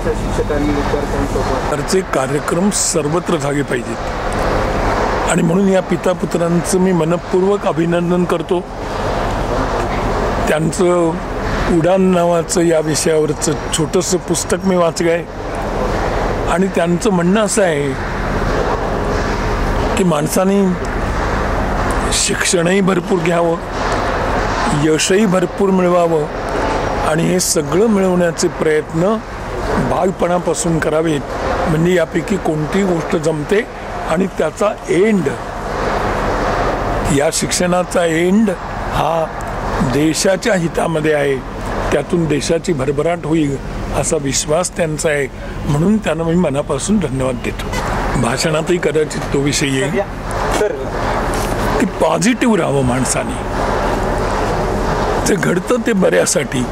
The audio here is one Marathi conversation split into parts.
अपेक्षा शिक्षकांनी विद्यार्थ्यांसोबत सरचे कार्यक्रम सर्वत्र झाले पाहिजेत आणि म्हणून या पिता पुत्रांचं मी मनपूर्वक अभिनंदन करतो। त्यांचं उडान नावाचं या विषयावरचं छोटंसं पुस्तक मी वाचलं आहे आणि त्यांचं म्हणणं असं आहे की माणसाने शिक्षणही भरपूर घ्यावं, यशही भरपूर मिळवावं आणि हे सगळं मिळवण्याचे प्रयत्न बालपणापासून करावेत, म्हणजे यापैकी कोणती गोष्ट जमते आणि त्याचा एंड, या शिक्षणाचा एंड हा देशाच्या हितामध्ये आहे, त्यातून देशाची भरभराट होईल असा विश्वास त्यांचा आहे। म्हणून त्यांना मी मनापासून धन्यवाद देतो। भाषणातही कदाचित तो विषय येईल की पॉझिटिव्ह राहावं माणसाने, जे घडतं ते बऱ्यासाठी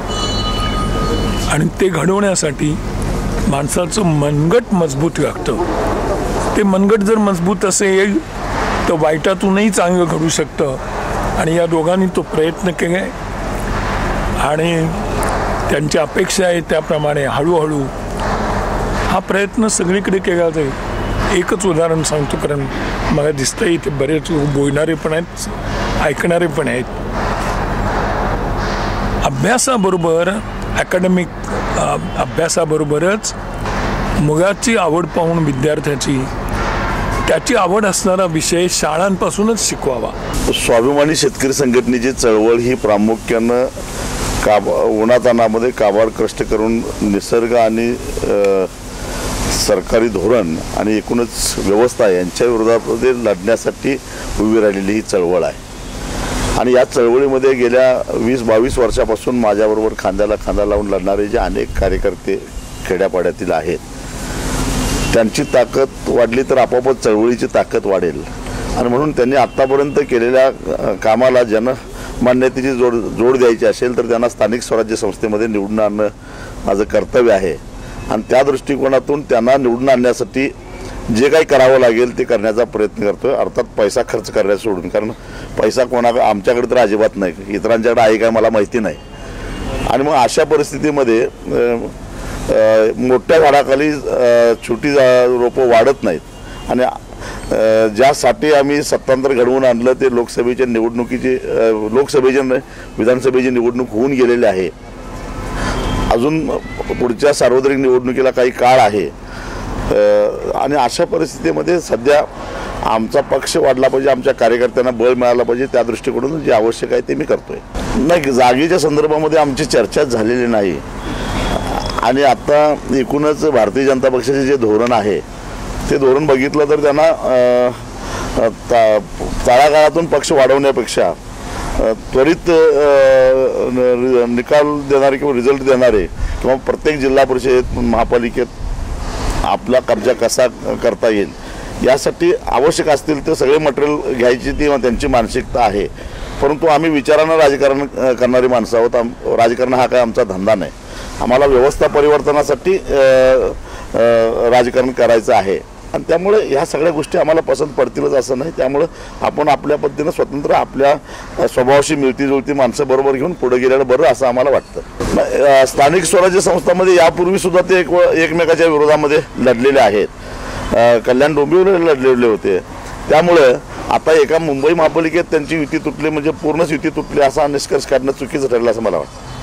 आणि ते घडवण्यासाठी माणसाचं मनगट मजबूत लागतं। ते मनगट जर मजबूत असेल तर वाईटातूनही चांगलं घडू शकतं आणि या दोघांनी तो प्रयत्न केला आहे आणि त्यांची अपेक्षा आहे त्याप्रमाणे हळूहळू हा प्रयत्न सगळीकडे केला जाईल। एकच उदाहरण सांगतो, कारण मला दिसतं इथे बरेच बोलणारे पण आहेत, ऐकणारे पण आहेत। अभ्यासाबरोबर अकॅडमिक अभ्यासाबरोबरच मुलाची आवड पाहून विद्यार्थ्याची त्याची आवड असणारा विषय शाळांपासूनच शिकवावा। स्वाभिमानी शेतकरी संघटनेची चळवळ ही प्रामुख्यानं उन्हातान्हामध्ये काबाड कष्ट करून निसर्ग आणि सरकारी धोरण आणि एकूणच व्यवस्था यांच्या विरोधामध्ये लढण्यासाठी उभी राहिलेली ही चळवळ आहे आणि या चळवळीमध्ये गेल्या 20-22 वर्षापासून माझ्याबरोबर खांद्याला खांदा लावून लढणारे जे अनेक कार्यकर्ते खेड्यापाड्यातील आहेत, त्यांची ताकद वाढली तर आपोआपच चळवळीची ताकद वाढेल आणि म्हणून त्यांनी आत्तापर्यंत केलेल्या कामाला जनमान्यतेची जोड द्यायची असेल तर त्यांना स्थानिक स्वराज्य संस्थेमध्ये निवडून आणणं माझं कर्तव्य आहे आणि त्या दृष्टिकोनातून त्यांना निवडून आणण्यासाठी जे काही करावं लागेल ते करण्याचा प्रयत्न करतोय। अर्थात पैसा खर्च करायला सोडून, कारण पैसा आमच्याकडे तर अजिबात नाही, इतरांच्याकडे आहे काय मला माहिती नाही आणि मग अशा परिस्थितीमध्ये मोठ्या झाडाखाली छोटी रोपं वाढत नाहीत आणि ज्यासाठी आम्ही सत्तांतर घडवून आणलं ते लोकसभेच्या विधानसभेची निवडणूक होऊन गेलेली आहे। अजून पुढच्या सार्वत्रिक निवडणुकीला काही काळ आहे आणि अशा परिस्थितीमध्ये सध्या आमचा पक्ष वाढला पाहिजे, आमच्या कार्यकर्त्यांना बळ मिळालं पाहिजे, त्या दृष्टिकोनातून जे आवश्यक आहे ते मी करतोय। नाही, जागेच्या संदर्भामध्ये आमची चर्चा झालेली नाही आणि आता एकूणच भारतीय जनता पक्षाचे जे धोरण आहे ते धोरण बघितलं तर त्यांना तळागाळातून पक्ष वाढवण्यापेक्षा त्वरित निकाल देणारे किंवा रिझल्ट देणारे किंवा प्रत्येक जिल्हा परिषद महापालिकेत आपला कब्जा कसा करता येईल यासाठी आवश्यक असतील ते सगळे मटेरियल घ्यायची ती त्यांची मानसिकता आहे, परंतु आम्ही विचारानं राजकारण करणारी माणसं आहोत। राजकारण हा काय आमचा धंदा नाही, आम्हाला व्यवस्था परिवर्तनासाठी राजकारण करायचं आहे आणि त्यामुळे ह्या सगळ्या गोष्टी आम्हाला पसंत पडतीलच असं नाही। त्यामुळे आपण आपल्या पद्धतीनं स्वतंत्र आपल्या स्वभावाशी मिळती जुळती माणसं बरोबर घेऊन पुढे गेलेलं बरं असं आम्हाला वाटतं। स्थानिक स्वराज्य संस्थांमध्ये यापूर्वी सुद्धा ते एकमेकाच्या विरोधामध्ये लढलेले आहेत, कल्याण डोंबिवलीला लढलेले होते, त्यामुळे आता एका मुंबई महापालिकेत त्यांची युती तुटली म्हणजे पूर्णच युती तुटली असा निष्कर्ष काढणं चुकीचं ठरलं असं मला वाटतं।